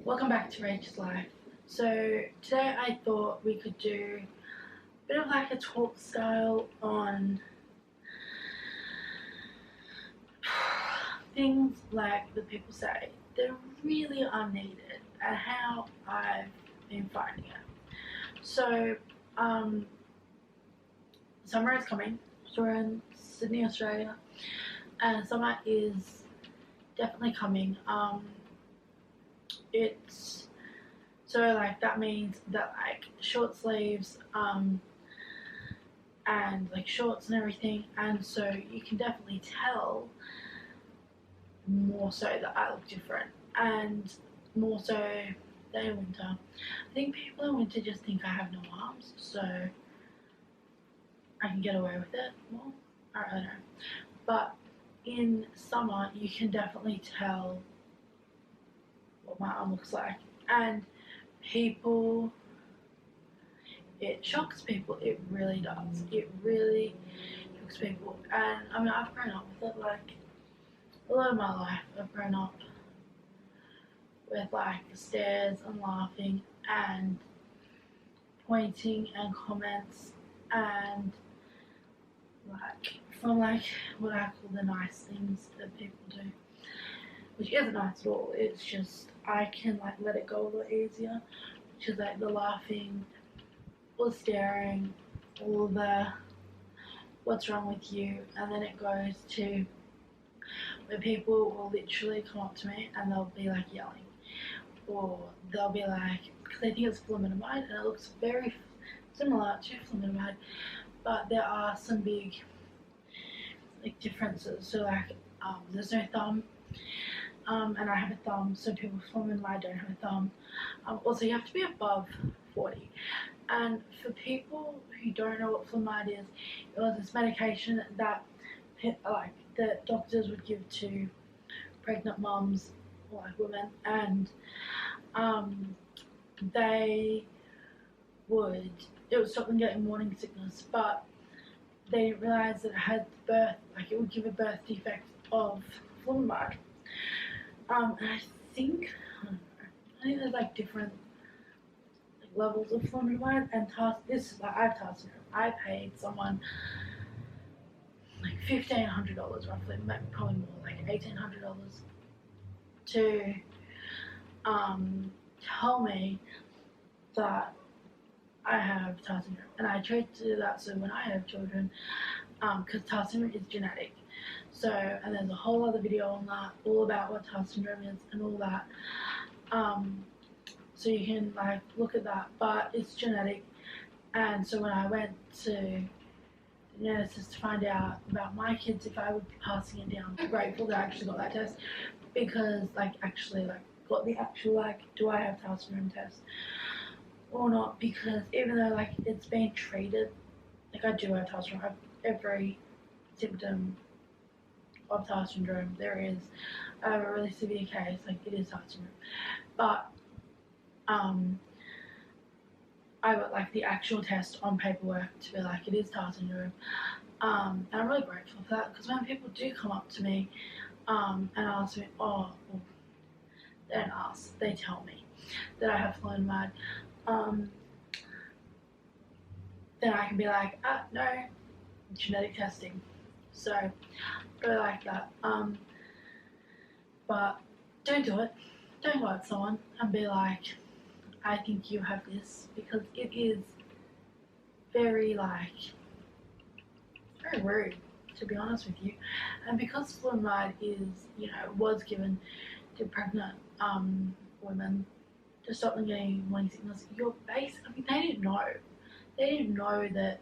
Welcome back to Rachel's Life. So today I thought we could do a bit of like a talk style on things like that people say that really are needed and how I've been finding it. So summer is coming. So we're in Sydney, Australia, and summer is definitely coming. It's so like that means that like short sleeves and like shorts and everything, and so you can definitely tell more so that I look different, and more so than in winter. I think people in winter just think I have no arms, so I can get away with it more. I don't know, but in summer you can definitely tell what my arm looks like, and people, it shocks people. It really does. It really shocks people. And I mean, I've grown up with it. Like a lot of my life, I've grown up with like the stares and laughing and pointing and comments and like from like what I call the nice things that people do, which isn't nice at all. It's just I can like let it go a lot easier, which is like the laughing, all the staring, all the what's wrong with you, and then it goes to where people will literally come up to me and they'll be like yelling, or they'll be like, because they think it's fluminamide and it looks very similar to fluminamide, but there are some big like differences. So like there's no thumb, and I have a thumb, so people with fluminamide don't have a thumb. Also, you have to be above 40. And for people who don't know what fluminamide is, it was this medication that like the doctors would give to pregnant mums or like women, and they would, it would stop them getting morning sickness, but they didn't realize that it had birth, like it would give a birth defect of fluminamide. And I think there's like different levels of fluminamide, and this is like I have Tarsum. I paid someone like $1,500 roughly, maybe probably more, like $1,800 to tell me that I have Tourette syndrome, and I tried to do that so when I have children, because Tourette syndrome is genetic. So, and there's a whole other video on that, all about what Tourette syndrome is and all that. So you can like look at that, but it's genetic. And so when I went to the nurses to find out about my kids, if I would be passing it down, I'm grateful that I actually got that test, because like actually like got the actual like, do I have Tourette syndrome test or not, because even though like it's been treated, like I do have Tourette syndrome, I have every symptom of Tourette syndrome there is. I have a really severe case, like it is Tourette syndrome, but I got like the actual test on paperwork to be like it is Tourette syndrome, and I'm really grateful for that, because when people do come up to me and ask me, oh, well, they don't ask, they tell me that I have fluminamide, then I can be like, no, genetic testing. So I really like that. But don't do it. Don't go at someone and be like, I think you have this, because it is very like very rude, to be honest with you. And because fluminamide is, you know, was given to pregnant women to stop them getting morning sickness, your base, I mean, they didn't know. They didn't know that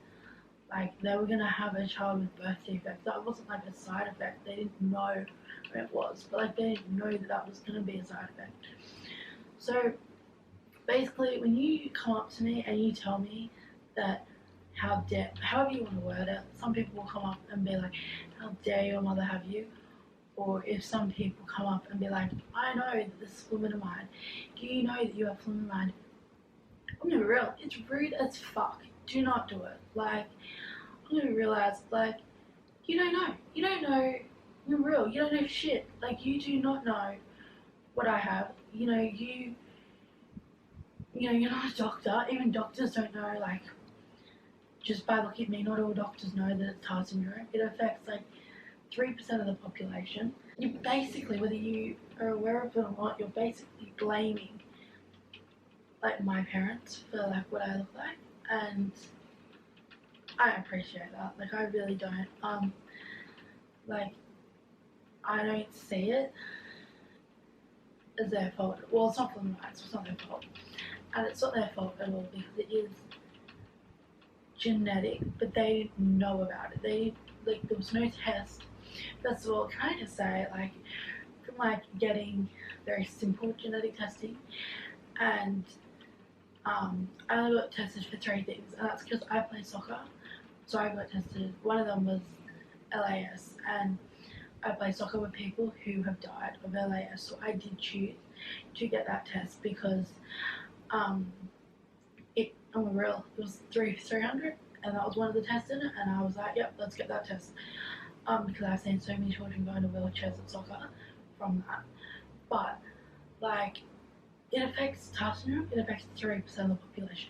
like they were gonna have a child with birth defects. That wasn't like a side effect. They didn't know what it was, but like they didn't know that that was gonna be a side effect. So basically, when you come up to me and you tell me that however you want to word it, some people will come up and be like, how dare your mother have you? Or if some people come up and be like, I know that this is fluminamide. Do you know that you have fluminamide? I'm gonna be real, it's rude as fuck. Do not do it. Like, I'm gonna realize, like, you don't know. You don't know, you're real. You don't know shit. Like, you do not know what I have. You know, you you know, you're not a doctor. Even doctors don't know, like, just by looking at me, not all doctors know that it's Tourette syndrome. It affects like 3% of the population. You basically, whether you are aware of it or not, you're basically blaming like my parents for like what I look like, and I appreciate that. Like I really don't. Like I don't see it as their fault. Well, it's not for them, it's not their fault, and it's not their fault at all because it is genetic. But they know about it. They like there was no test. First of all, can I just say like from like getting very simple genetic testing and I only got tested for 3 things, and that's because I play soccer. So I got tested. One of them was LAS, and I play soccer with people who have died of LAS. So I did choose to get that test because um, I'm real. It was 300, and that was one of the tests in it. And I was like, yep, let's get that test. Because I've seen so many children go into wheelchairs at soccer from that. But like, it affects Tourette syndrome. It affects 3% of the population.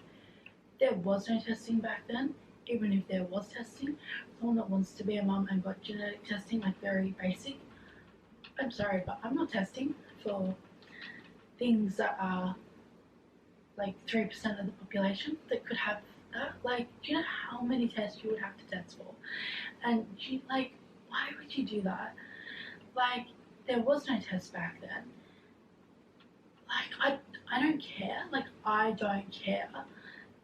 There was no testing back then. Even if there was testing, someone that wants to be a mum and got genetic testing, like very basic, I'm sorry, but I'm not testing for things that are like 3% of the population that could have that. Like, do you know how many tests you would have to test for? And like, why would you do that? Like, there was no test back then. Like, I don't care. Like, I don't care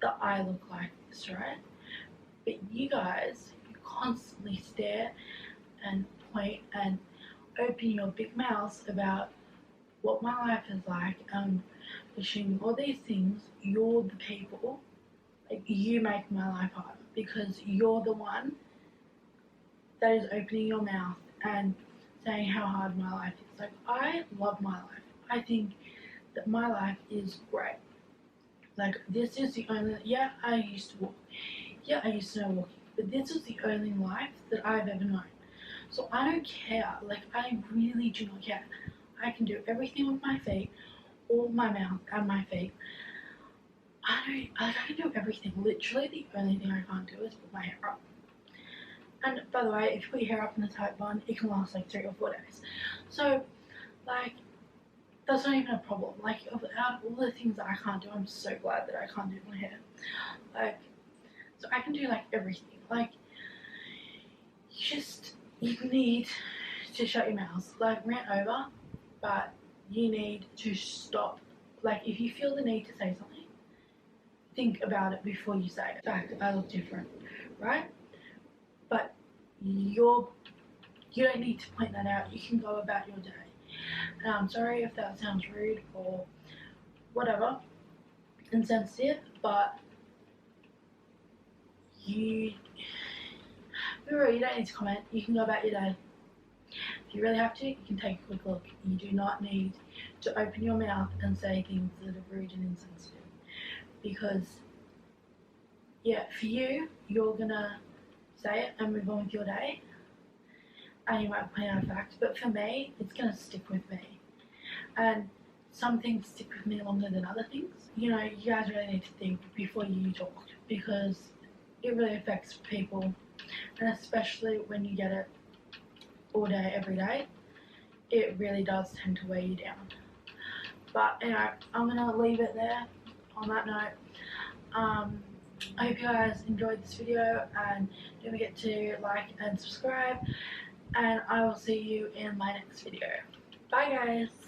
that I look like this, right? But you guys, you constantly stare and point and open your big mouths about what my life is like, assuming all these things. You're the people, like you make my life hard because you're the one that is opening your mouth and saying how hard my life is. Like I love my life. I think that my life is great. Like this is the only I used to walk. Yeah, I used to know walking, but this is the only life that I've ever known. So I don't care. Like I really do not care. I can do everything with my feet, or my mouth and my feet. I can do everything. Literally, the only thing I can't do is put my hair up. And by the way, if you put your hair up in a tight bun, it can last like 3 or 4 days. So, like, that's not even a problem. Like, out of all the things that I can't do, I'm so glad that I can't do my hair. Like, so I can do like everything. Like, you need to shut your mouth. Like, rant over, but you need to stop. Like, if you feel the need to say something, think about it before you say it. In fact, I look different, right? But you don't need to point that out. You can go about your day. And I'm sorry if that sounds rude or whatever, insensitive, but you don't need to comment. You can go about your day. If you really have to, you can take a quick look. You do not need to open your mouth and say things that are rude and insensitive. Because, for you, you're gonna say it and move on with your day, and you might point out facts, but for me, it's gonna stick with me. And some things stick with me longer than other things. You know, you guys really need to think before you talk, because it really affects people, and especially when you get it all day, every day, it really does tend to weigh you down. But anyway, I'm gonna leave it there on that note. I hope you guys enjoyed this video, and don't forget to like and subscribe, and I will see you in my next video. Bye guys!